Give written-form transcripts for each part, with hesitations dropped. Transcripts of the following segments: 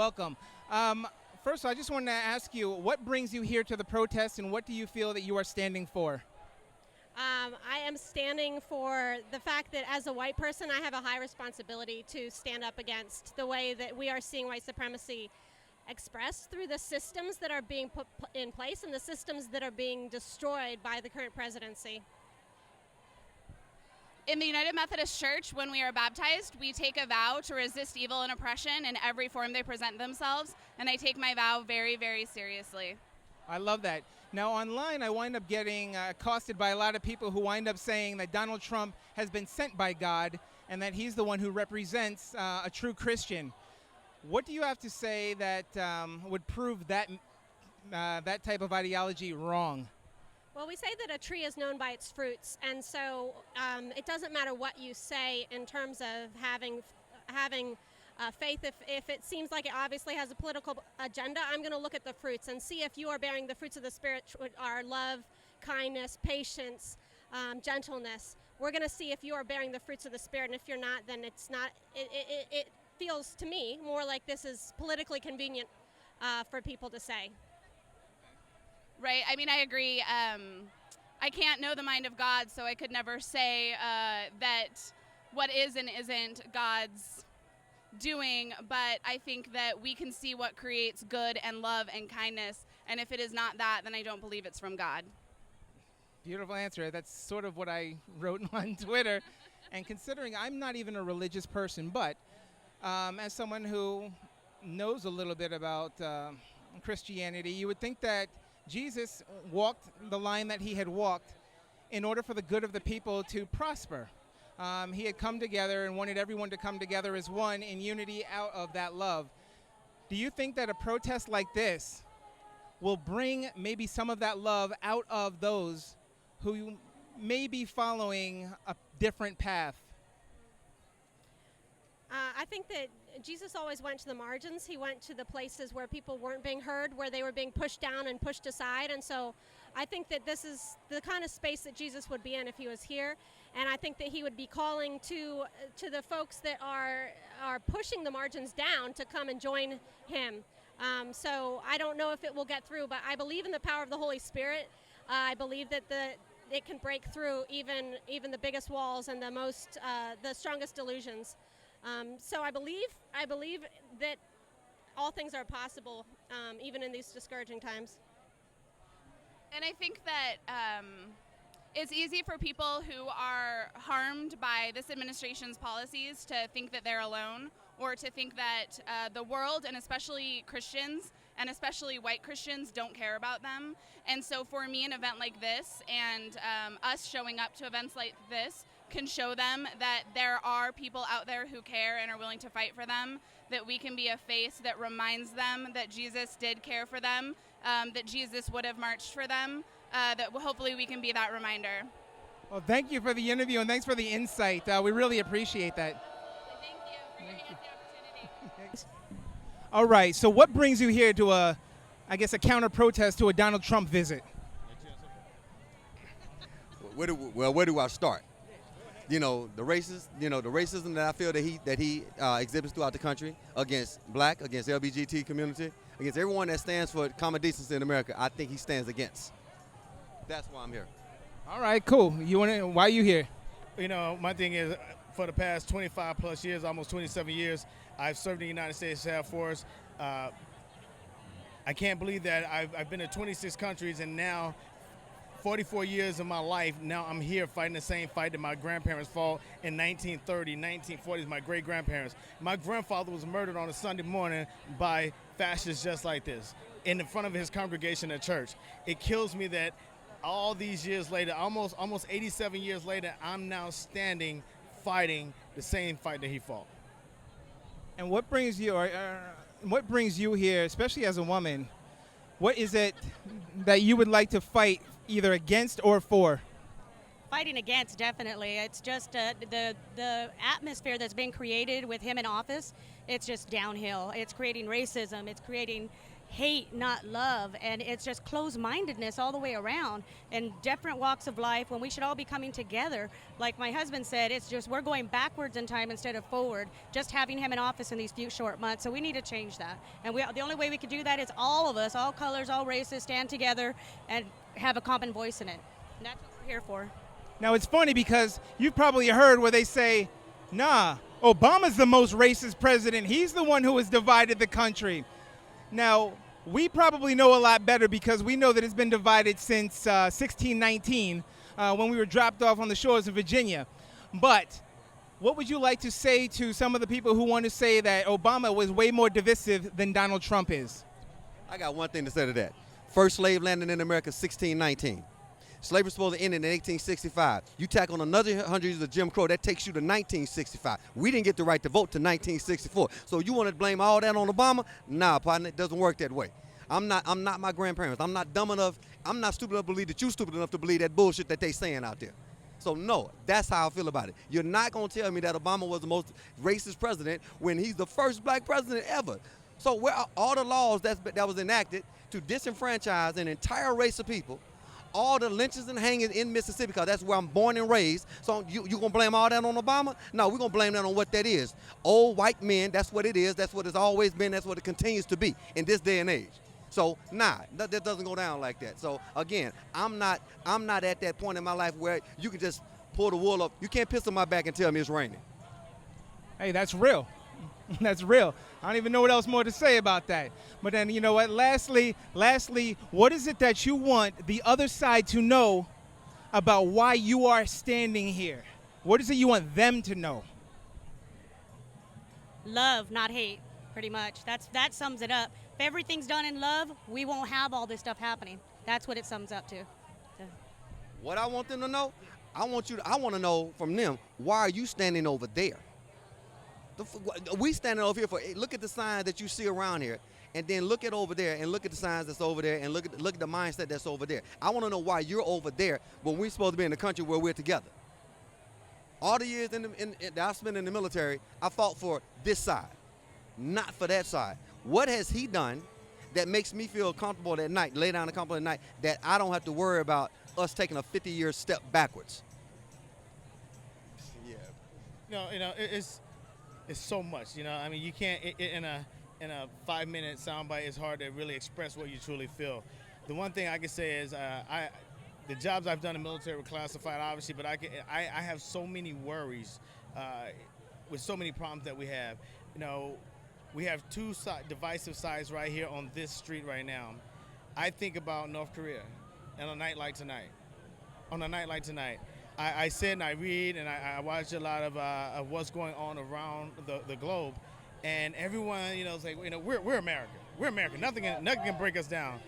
welcome. First, I just wanted to ask you, what brings you here to the protest, and what do you feel that you are standing for? I am standing for the fact that as a white person, I have a high responsibility to stand up against the way that we are seeing white supremacy expressed through the systems that are being put in place and the systems that are being destroyed by the current presidency. In the United Methodist Church, when we are baptized, we take a vow to resist evil and oppression in every form they present themselves, and I take my vow very, very seriously. I love that. Now, online, I wind up getting accosted by a lot of people who wind up saying that Donald Trump has been sent by God and that he's the one who represents a true Christian. What do you have to say that would prove that that type of ideology wrong? Well, we say that a tree is known by its fruits, and so it doesn't matter what you say in terms of having faith. If it seems like it obviously has a political agenda, I'm going to look at the fruits and see if you are bearing the fruits of the Spirit, which are love, kindness, patience, gentleness. We're going to see if you are bearing the fruits of the Spirit, and if you're not, then it's not. It feels to me more like this is politically convenient for people to say. Right. I mean, I agree. I can't know the mind of God, so I could never say that what is and isn't God's doing, but I think that we can see what creates good and love and kindness, and if it is not that, then I don't believe it's from God. Beautiful answer. That's sort of what I wrote on Twitter. And considering I'm not even a religious person, but as someone who knows a little bit about Christianity, you would think that Jesus walked the line that he had walked in order for the good of the people to prosper. He had come together and wanted everyone to come together as one in unity out of that love. Do you think that a protest like this will bring maybe some of that love out of those who may be following a different path? I think that Jesus always went to the margins. He went to the places where people weren't being heard, where they were being pushed down and pushed aside. And so I think that this is the kind of space that Jesus would be in if he was here. And I think that he would be calling to the folks that are pushing the margins down to come and join him. So I don't know if it will get through, but I believe in the power of the Holy Spirit. I believe that it can break through even the biggest walls and the strongest delusions. So I believe that all things are possible, even in these discouraging times. And I think that it's easy for people who are harmed by this administration's policies to think that they're alone, or to think that the world, and especially Christians, and especially white Christians, don't care about them. And so for me, an event like this and us showing up to events like this can show them that there are people out there who care and are willing to fight for them, that we can be a face that reminds them that Jesus did care for them, that Jesus would have marched for them, that hopefully we can be that reminder. Well, thank you for the interview, and thanks for the insight. We really appreciate that. Thank you for giving us the opportunity. All right, so what brings you here to a counter-protest to a Donald Trump visit? Where do I start? The racism that I feel that he exhibits throughout the country against black, against LGBT community, against everyone that stands for common decency in America, I think he stands against. That's why I'm here. All right, cool. Why are you here? My thing is, for the past 25 plus years, almost 27 years, I've served in the United States Air Force. I can't believe that I've been to 26 countries, and now 44 years of my life, now I'm here fighting the same fight that my grandparents fought in 1930, 1940s, my great-grandparents. My grandfather was murdered on a Sunday morning by fascists just like this, in front of his congregation at church. It kills me that all these years later, almost 87 years later, I'm now standing, fighting the same fight that he fought. And what brings you here, especially as a woman? What is it that you would like to fight either against or for? Fighting against, definitely. It's just the atmosphere that's being created with him in office. It's just downhill. It's creating racism. It's creating, hate, not love, and it's just closed-mindedness all the way around in different walks of life when we should all be coming together. Like my husband said, it's just we're going backwards in time instead of forward, just having him in office in these few short months. So we need to change that. And the only way we can do that is all of us, all colors, all races, stand together and have a common voice in it. And that's what we're here for. Now, it's funny because you've probably heard where they say, nah, Obama's the most racist president. He's the one who has divided the country. Now, we probably know a lot better because we know that it's been divided since 1619 when we were dropped off on the shores of Virginia. But what would you like to say to some of the people who want to say that Obama was way more divisive than Donald Trump is? I got one thing to say to that. First slave landing in America, 1619. Slavery was supposed to end in 1865. You tack on another 100 years of Jim Crow, that takes you to 1965. We didn't get the right to vote to 1964. So you want to blame all that on Obama? Nah, partner, it doesn't work that way. I'm not my grandparents. I'm not dumb enough. I'm not stupid enough to believe that you're stupid enough to believe that bullshit that they saying out there. So no, that's how I feel about it. You're not going to tell me that Obama was the most racist president when he's the first black president ever. So where are all the laws that was enacted to disenfranchise an entire race of people? All the lynchings and hangings in Mississippi, because that's where I'm born and raised. So you going to blame all that on Obama? No, we're going to blame that on what that is. Old white men, that's what it is. That's what it's always been. That's what it continues to be in this day and age. So, nah, that doesn't go down like that. So, again, I'm not at that point in my life where you can just pull the wool up. You can't piss on my back and tell me it's raining. Hey, that's real. That's real. I don't even know what else more to say about that. But then, you know what? Lastly, what is it that you want the other side to know about why you are standing here? What is it you want them to know? Love, not hate, pretty much. That sums it up. If everything's done in love, we won't have all this stuff happening. That's what it sums up to. What I want them to know, I want to know from them, why are you standing over there? We standing over here look at the signs that you see around here, and then look at over there, and look at the signs that's over there, and look at the mindset that's over there. I want to know why you're over there when we're supposed to be in the country where we're together. All the years that I've spent in the military, I fought for this side, not for that side. What has he done that makes me feel comfortable at night, lay down comfortable at night, that I don't have to worry about us taking a 50-year step backwards? Yeah. No, it's so much. I mean, you can't in a 5-minute soundbite. It's hard to really express what you truly feel. The one thing I can say is the jobs I've done in the military were classified, obviously, but I have so many worries with so many problems that we have. We have two divisive sides right here on this street right now. I think about North Korea on a night like tonight. I sit and I read and I watch a lot of what's going on around the globe, and everyone, is like, we're America. We're America. Nothing can break us down.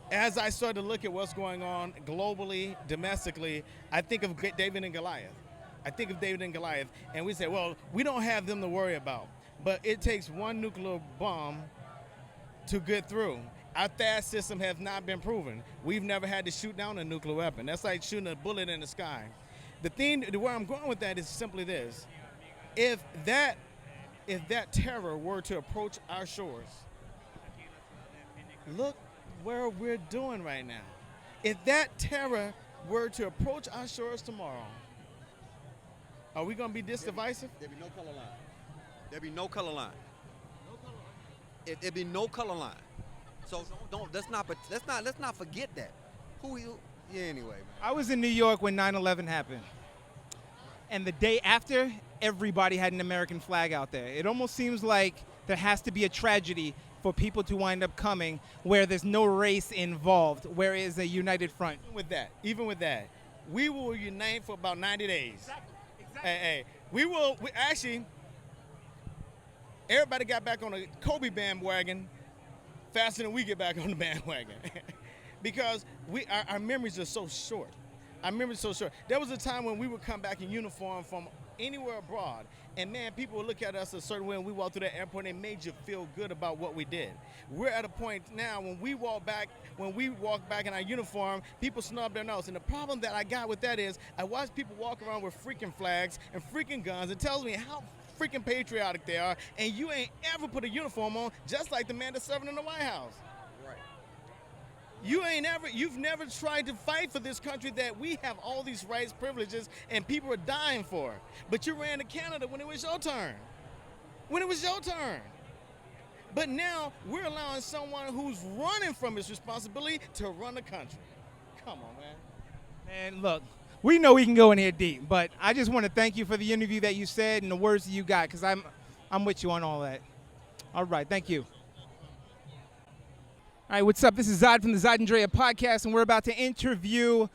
As I start to look at what's going on globally, domestically, I think of David and Goliath. And we say, well, we don't have them to worry about. But it takes one nuclear bomb to get through. Our THAAD system has not been proven. We've never had to shoot down a nuclear weapon. That's like shooting a bullet in the sky. Where I'm going with that is simply this. If that terror were to approach our shores, look where we're doing right now. If that terror were to approach our shores tomorrow, are we going to be this divisive? There'd be no color line. There'd be no color line. It'd be no color line. So let's not forget that. Anyway. Man. I was in New York when 9/11 happened. And the day after, everybody had an American flag out there. It almost seems like there has to be a tragedy for people to wind up coming where there's no race involved, where it is a united front. Even with that, we will unite for about 90 days. Exactly. Hey, actually, everybody got back on the Kobe bandwagon faster than we get back on the bandwagon. Because our memories are so short. There was a time when we would come back in uniform from anywhere abroad, and man, people would look at us a certain way when we walked through that airport, and it made you feel good about what we did. We're at a point now when we walk back in our uniform, people snub their nose. And the problem that I got with that is I watch people walk around with freaking flags and freaking guns. It tells me how freaking patriotic they are, and you ain't ever put a uniform on, just like the man that's serving in the White House. You've never tried to fight for this country that we have all these rights, privileges, and people are dying for. But you ran to Canada when it was your turn. When it was your turn. But now we're allowing someone who's running from his responsibility to run the country. Come on, man. And look, we know we can go in here deep, but I just want to thank you for the interview that you said and the words that you got, because I'm with you on all that. All right, thank you. All right, what's up? This is Zod from the Zod and Drea podcast, and we're about to interview.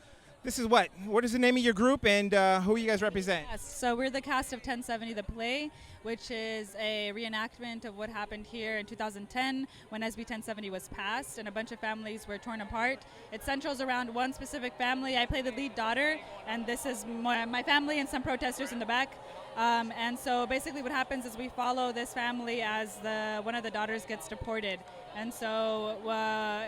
This is what? What is the name of your group, and who you guys represent? Yes, so we're the cast of 1070 The Play, which is a reenactment of what happened here in 2010 when SB 1070 was passed and a bunch of families were torn apart. It centers around one specific family. I play the lead daughter, and this is my family and some protesters in the back. And so basically what happens is we follow this family as one of the daughters gets deported. And so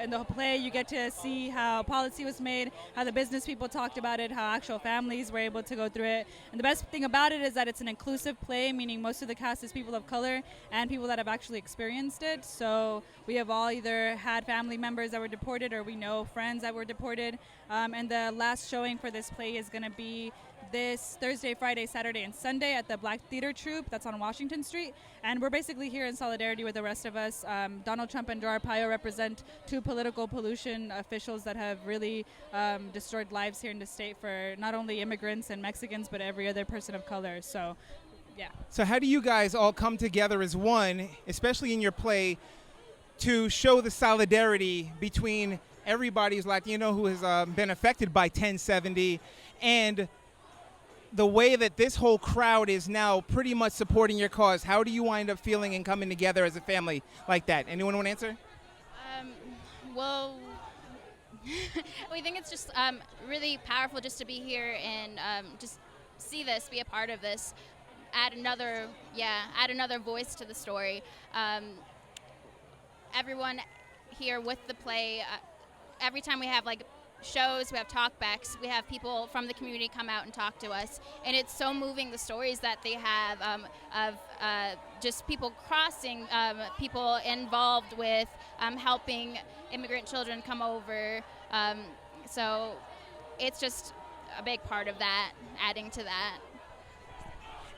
in the play you get to see how policy was made, how the business people talked about it, how actual families were able to go through it. And the best thing about it is that it's an inclusive play, meaning most of the cast is people of color and people that have actually experienced it. So we have all either had family members that were deported or we know friends that were deported. And the last showing for this play is going to be this Thursday, Friday, Saturday, and Sunday at the Black Theater Troupe that's on Washington Street. And we're basically here in solidarity with the rest of us. Donald Trump and Joe Arpaio represent two political pollution officials that have really destroyed lives here in the state for not only immigrants and Mexicans, but every other person of color. So, yeah. So how do you guys all come together as one, especially in your play, to show the solidarity between everybody who's Latino who has been affected by 1070 and the way that this whole crowd is now pretty much supporting your cause? How do you wind up feeling and coming together as a family like that? Anyone want to answer? Well, we think it's just really powerful just to be here and just see this, be a part of this, add another voice to the story. Everyone here with the play, every time we have shows, we have talkbacks, we have people from the community come out and talk to us, and it's so moving, the stories that they have of just people crossing, people involved with helping immigrant children come over, so it's just a big part of that, adding to that.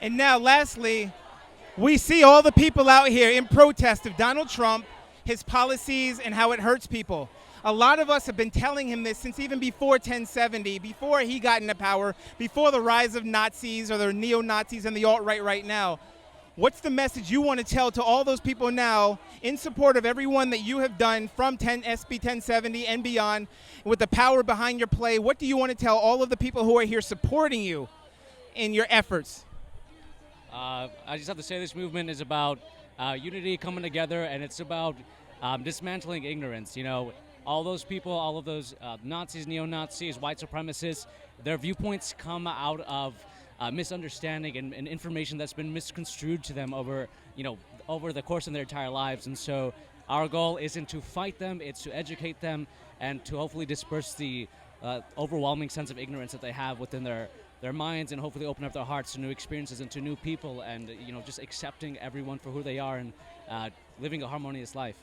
And now lastly, we see all the people out here in protest of Donald Trump, his policies, and how it hurts people. A lot of us have been telling him this since even before 1070, before he got into power, before the rise of Nazis or the neo-Nazis and the alt-right right now. What's the message you want to tell to all those people now in support of everyone that you have done from SB 1070 and beyond with the power behind your play? What do you want to tell all of the people who are here supporting you in your efforts? I just have to say this movement is about unity, coming together, and it's about dismantling ignorance. You know, all those people, all of those Nazis, neo-Nazis, white supremacists, their viewpoints come out of misunderstanding and information that's been misconstrued to them over the course of their entire lives. And so our goal isn't to fight them, it's to educate them and to hopefully disperse the overwhelming sense of ignorance that they have within their minds, and hopefully open up their hearts to new experiences and to new people, and just accepting everyone for who they are and living a harmonious life.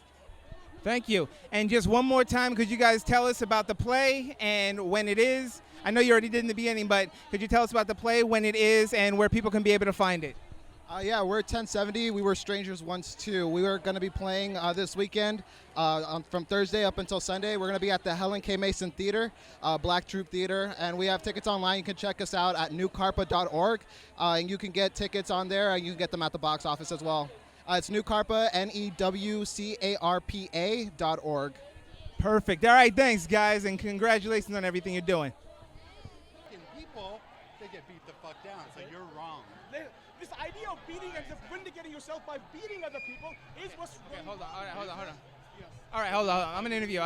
Thank you. And just one more time, could you guys tell us about the play and when it is? I know you already did in the beginning, but could you tell us about the play, when it is, and where people can be able to find it? Yeah, we're at 1070. We were strangers once, too. We were going to be playing this weekend from Thursday up until Sunday. We're going to be at the Helen K. Mason Theater, Black Troop Theater, and we have tickets online. You can check us out at newcarpa.org, and you can get tickets on there, and you can get them at the box office as well. It's newcarpa, NEWCARPA.org. Perfect. All right, thanks, guys, and congratulations on everything you're doing. People, they get beat the fuck down, so you're wrong. This idea of beating and vindicating yourself by beating other people is what's wrong. Okay, hold on. All right, hold on. I'm an interview.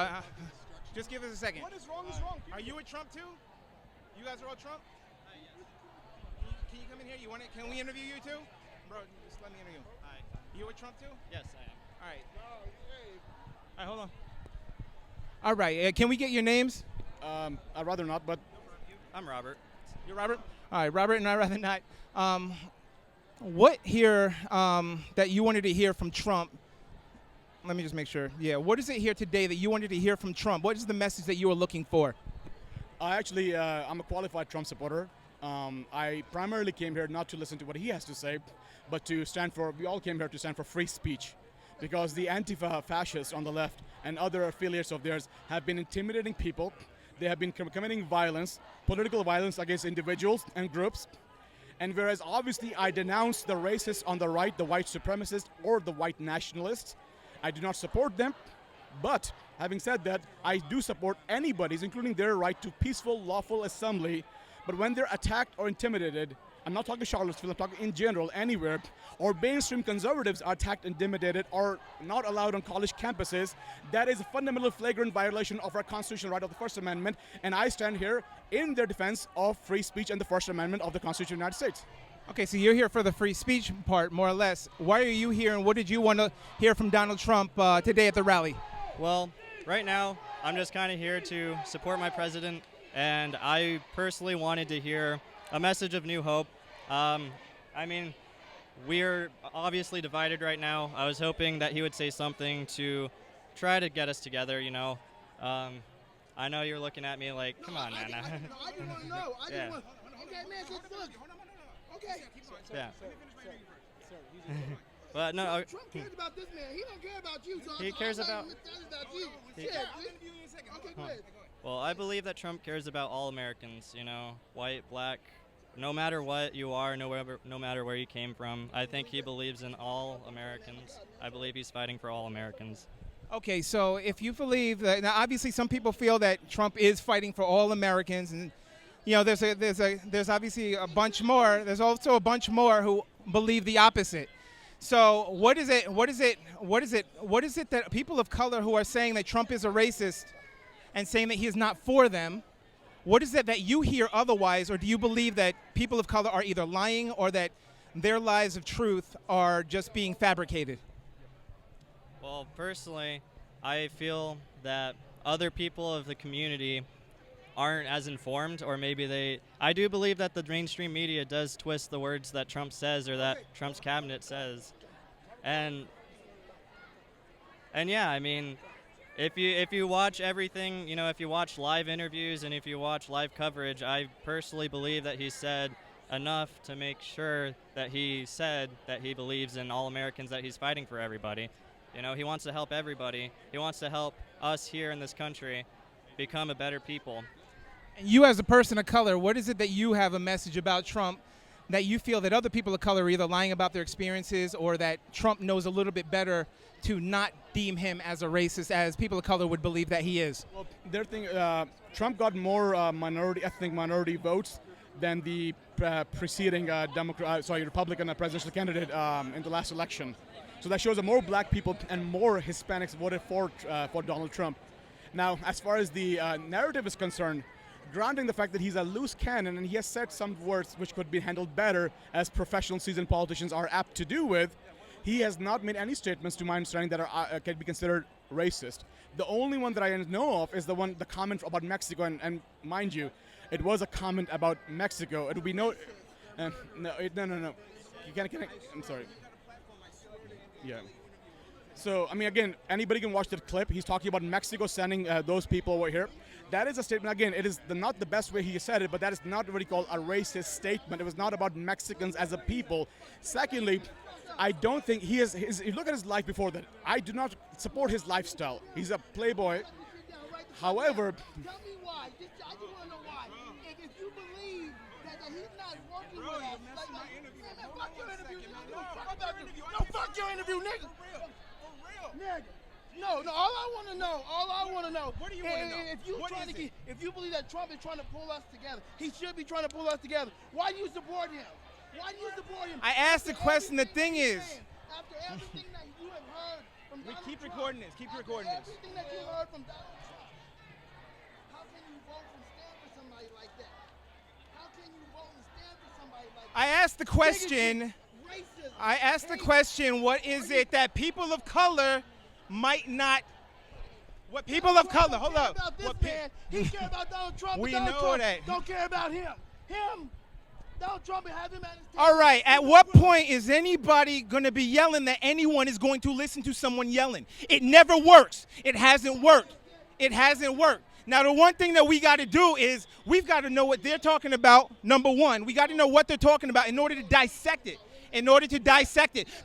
Just give us a second. What is wrong is wrong. Are you with Trump too? You guys are all Trump? Can you come in here? Can we interview you too? Bro, just let me interview. All right. You with Trump too? Yes, I am. All right. All right, hold on. All right, can we get your names? I'd rather not, but I'm Robert. You're Robert? All right, Robert and I'd rather not. What here that you wanted to hear from Trump let me just make sure. Yeah, what is it here today that you wanted to hear from Trump? What is the message that you were looking for? I'm a qualified Trump supporter. I primarily came here not to listen to what he has to say, but to stand for, we all came here to stand for free speech, because the Antifa fascists on the left and other affiliates of theirs have been intimidating people. They have been committing violence, political violence against individuals and groups. And whereas obviously I denounce the racists on the right, the white supremacists or the white nationalists, I do not support them. But having said that, I do support anybody's, including their right to peaceful, lawful assembly. But when they're attacked or intimidated, I'm not talking Charlottesville, I'm talking in general, anywhere, or mainstream conservatives are attacked, intimidated, or not allowed on college campuses, that is a fundamental flagrant violation of our constitutional right of the First Amendment, and I stand here in their defense of free speech and the First Amendment of the Constitution of the United States. Okay, so you're here for the free speech part, more or less. Why are you here, and what did you want to hear from Donald Trump today at the rally? Well, right now, I'm just kind of here to support my president, and I personally wanted to hear a message of new hope. I mean, we're obviously divided right now. I was hoping that he would say something to try to get us together, you know. I know you're looking at me like, come on, man. I just want to know. Yeah. Okay, man, just look. Okay. Yeah. But no. Trump cares about this man. He don't care about you. So He cares about. you. He- Okay, go ahead. Well, I believe that Trump cares about all Americans, you know, white, black, no matter what you are, no matter where you came from. I think he believes in all Americans. I believe he's fighting for all Americans. Okay, so if you believe that, now obviously some people feel that Trump is fighting for all Americans, and you know there's obviously a bunch more. There's also a bunch more who believe the opposite. So what is it that people of color who are saying that Trump is a racist and saying that he is not for them? What is it that you hear otherwise, or do you believe that people of color are either lying or that their lies of truth are just being fabricated? Well, personally, I feel that other people of the community aren't as informed, or maybe I do believe that the mainstream media does twist the words that Trump says or that Trump's cabinet says. And yeah, I mean, if you watch everything, you know, if you watch live interviews and if you watch live coverage, I personally believe that he said enough to make sure that he said that he believes in all Americans, that he's fighting for everybody. You know, he wants to help everybody. He wants to help us here in this country become a better people. And you as a person of color, what is it that you have a message about Trump that you feel that other people of color are either lying about their experiences or that Trump knows a little bit better to not deem him as a racist as people of color would believe that he is? Well, their thing, Trump got more ethnic minority votes than the preceding Republican presidential candidate in the last election. So that shows that more black people and more Hispanics voted for Donald Trump. Now, as far as the narrative is concerned, granting the fact that he's a loose cannon and he has said some words which could be handled better, as professional seasoned politicians are apt to do with, he has not made any statements, to my understanding, that can be considered racist. The only one that I know of is the comment about Mexico, and mind you, it was a comment about Mexico. It would be no. You I'm sorry. Yeah. So, I mean, again, anybody can watch that clip. He's talking about Mexico sending those people over here. That is a statement. Again, it is not the best way he said it, but that is not what he called a racist statement. It was not about Mexicans as a people. Secondly, I don't think he is. You look at his life before that. I do not support his lifestyle. He's a playboy. However, Tell me why. I just want to know why. If you believe that he's not working with us, fuck your interview, nigga. No, fuck your interview, nigga. Nigga. No, all I want to know. What do you want to know? If you believe that Trump is trying to pull us together, he should be trying to pull us together. Why do you support him? I asked the question. The thing is, after everything that you have heard from Donald keep Trump, recording this. Keep recording this. Everything that you heard from Donald Trump, how can you vote and stand for somebody like that? How can you vote and stand for somebody like that? I asked the question. What is it that people of color might not? What people of color? Hold up. He cares about Donald Trump. We Donald know Trump that. Don't care about him. Donald Trump and have him at his table. All right, at what point is anybody going to be yelling that anyone is going to listen to someone yelling? It never works. It hasn't worked. It hasn't worked. Now, the one thing that we got to do is we've got to know what they're talking about, number one. We got to know what they're talking about in order to dissect it.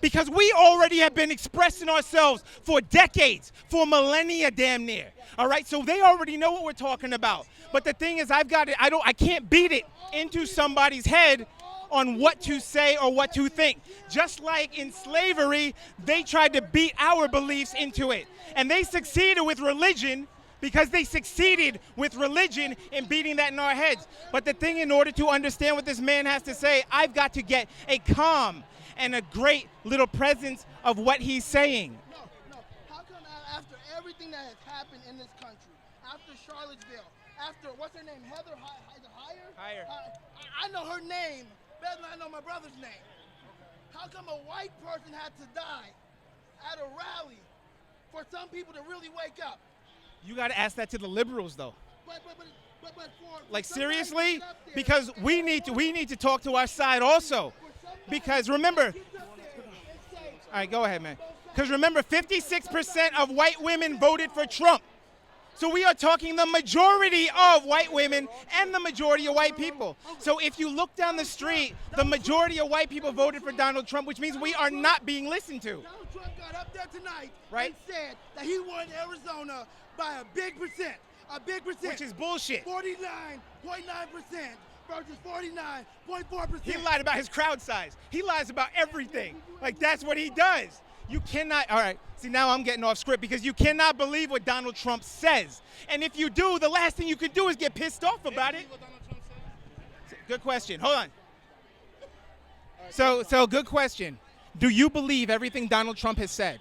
Because we already have been expressing ourselves for decades, for millennia damn near. All right, so they already know what we're talking about. But the thing is, I can't beat it into somebody's head on what to say or what to think. Just like in slavery, they tried to beat our beliefs into it. And they succeeded with religion because they succeeded with religion in beating that in our heads. But the thing, in order to understand what this man has to say, I've got to get a calm and a great little presence of what he's saying. No. How come after everything that has happened in this country, after Charlottesville, after, what's her name, Heather Heyer? I know her name better than I know my brother's name. How come a white person had to die at a rally for some people to really wake up? You got to ask that to the liberals, though. But Like, seriously? Because we need to talk to our side also. Because remember, all right, go ahead, man. Because remember, 56% of white women voted for Trump. So we are talking the majority of white women and the majority of white people. So if you look down the street, the majority of white people voted for Donald Trump, which means we are not being listened to. Donald Trump got up there tonight right? and said that he won Arizona by a big percent. Which is bullshit. 49.9% versus 49.4%. He lied about his crowd size. He lies about everything. Like, that's what he does. You cannot, all right, see, now I'm getting off script because you cannot believe what Donald Trump says. And if you do, the last thing you can do is get pissed off about it. Good question. Hold on. So good question. Do you believe everything Donald Trump has said?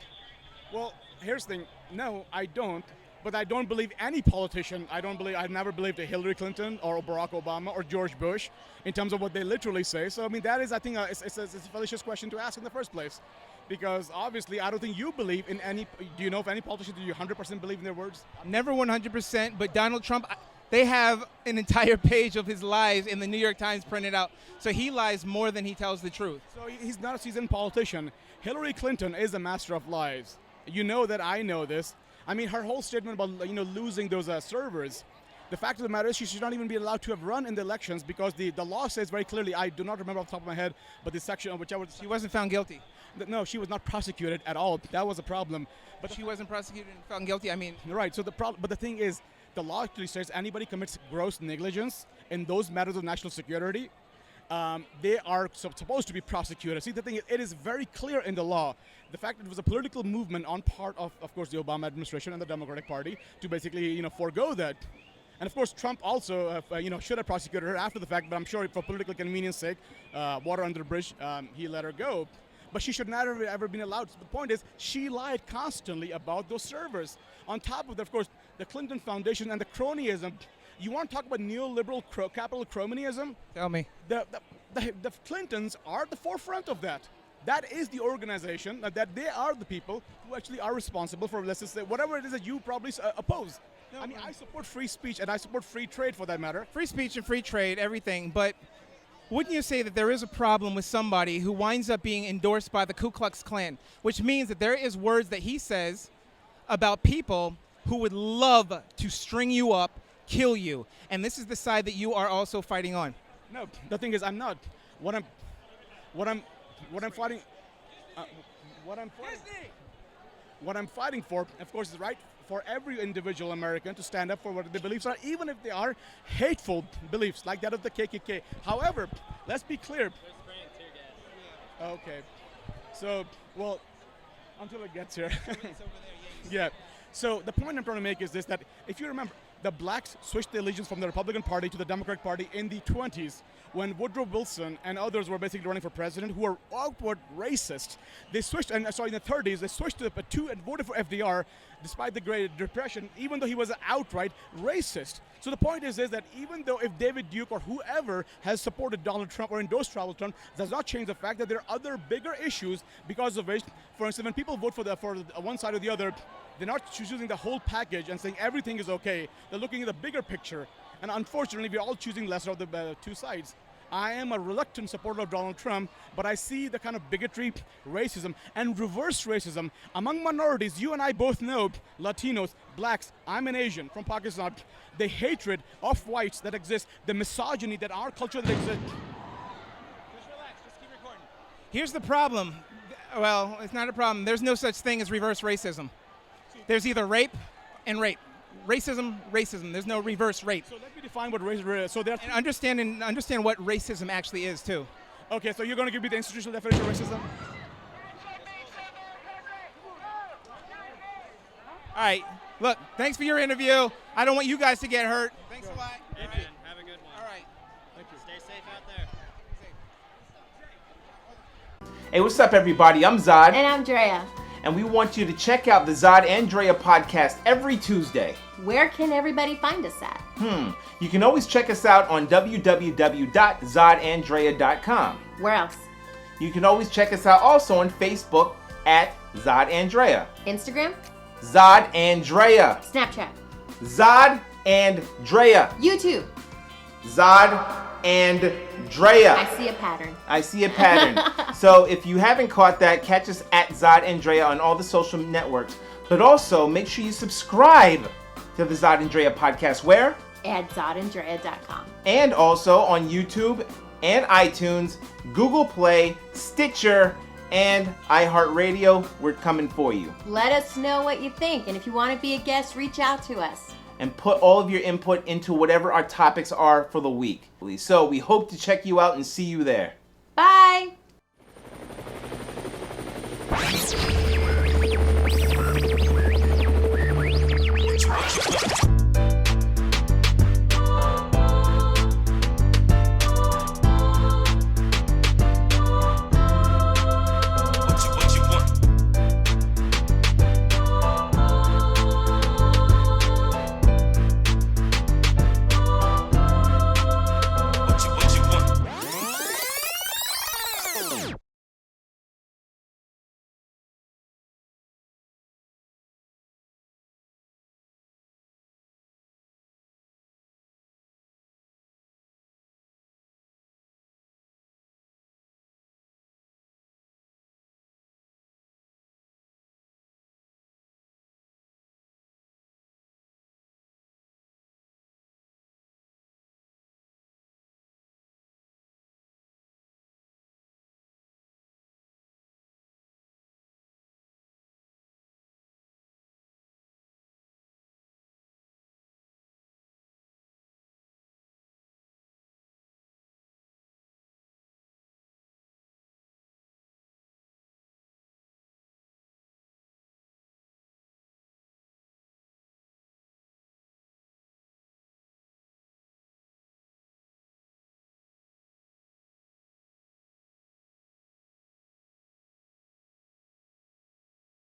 Well, here's the thing. No, I don't. But I don't believe any politician. I've never believed a Hillary Clinton or Barack Obama or George Bush in terms of what they literally say. So, I mean, that is, I think, it's a fallacious question to ask in the first place. Because obviously, I don't think you believe in any. Do you know of any politician do you 100% believe in their words? Never 100%, but Donald Trump, they have an entire page of his lies in the New York Times printed out. So he lies more than he tells the truth. So he's not a seasoned politician. Hillary Clinton is a master of lies. You know that I know this. I mean, her whole statement about losing those servers. The fact of the matter is she should not even be allowed to have run in the elections because the law says very clearly, I do not remember off the top of my head, but the section, whichever. She wasn't found guilty. No, she was not prosecuted at all. That was a problem. But she wasn't prosecuted and found guilty. I mean, right. So but the thing is, the law actually says anybody commits gross negligence in those matters of national security, they are supposed to be prosecuted. See, the thing is, it is very clear in the law. The fact that it was a political movement on part of course, the Obama administration and the Democratic Party to basically, forego that. And of course, Trump also, should have prosecuted her after the fact, but I'm sure for political convenience sake, water under the bridge, he let her go. But she should not have ever been allowed. So the point is, she lied constantly about those servers. On top of that, of course, the Clinton Foundation and the cronyism. You want to talk about neoliberal capital cronyism? Tell me. The Clintons are at the forefront of that. That is the organization, that they are the people who actually are responsible for, let's just say, whatever it is that you probably oppose. No, I mean, I support free speech and I support free trade for that matter. Free speech and free trade, everything, but wouldn't you say that there is a problem with somebody who winds up being endorsed by the Ku Klux Klan, which means that there is words that he says about people who would love to string you up, kill you, and this is the side that you are also fighting on? No, the thing is, I'm not. What I'm fighting for, of course, is right for every individual American to stand up for what their beliefs are, even if they are hateful beliefs, like that of the KKK. However, let's be clear. Okay. So, well, until it gets here. Yeah. So the point I'm trying to make is this, that if you remember, the blacks switched the allegiance from the Republican Party to the Democratic Party in the 20s when Woodrow Wilson and others were basically running for president who were outward racist. They switched, in the 30s, they switched to and voted for FDR despite the Great Depression, even though he was outright racist. So the point is that even though if David Duke or whoever has supported Donald Trump or endorsed Donald Trump, does not change the fact that there are other bigger issues because of which, for instance, when people vote for one side or the other, they're not choosing the whole package and saying everything is okay. They're looking at the bigger picture. And unfortunately, we're all choosing lesser of the two sides. I am a reluctant supporter of Donald Trump, but I see the kind of bigotry, racism, and reverse racism among minorities. You and I both know, Latinos, blacks, I'm an Asian from Pakistan, the hatred of whites that exists, the misogyny that our culture that exists. Just relax, just keep recording. Here's the problem. Well, it's not a problem. There's no such thing as reverse racism. There's either rape and rape. Racism, racism. There's no reverse rape. So let me define what racism is. So and understand what racism actually is too. Okay, so you're going to give me the institutional definition of racism? All right. Look, thanks for your interview. I don't want you guys to get hurt. Thanks a lot. Adrian, have a good one. All right. Thank you. Stay safe out there. Hey, what's up, everybody? I'm Zod. And I'm Drea. And we want you to check out the Zod and Drea podcast every Tuesday. Where can everybody find us at? You can always check us out on www.zodanddrea.com. Where else? You can always check us out also on Facebook at Zod and Drea. Instagram? Zod and Drea. Snapchat? Zod and Drea. YouTube? Zod and Drea. I see a pattern. I see a pattern. So if you haven't caught that, catch us at Zod and Drea on all the social networks. But also, make sure you subscribe to the Zod and Drea podcast. Where? At zodanddrea.com. And also on YouTube and iTunes, Google Play, Stitcher, and iHeartRadio. We're coming for you. Let us know what you think. And if you want to be a guest, reach out to us. And put all of your input into whatever our topics are for the week. So we hope to check you out and see you there. Bye.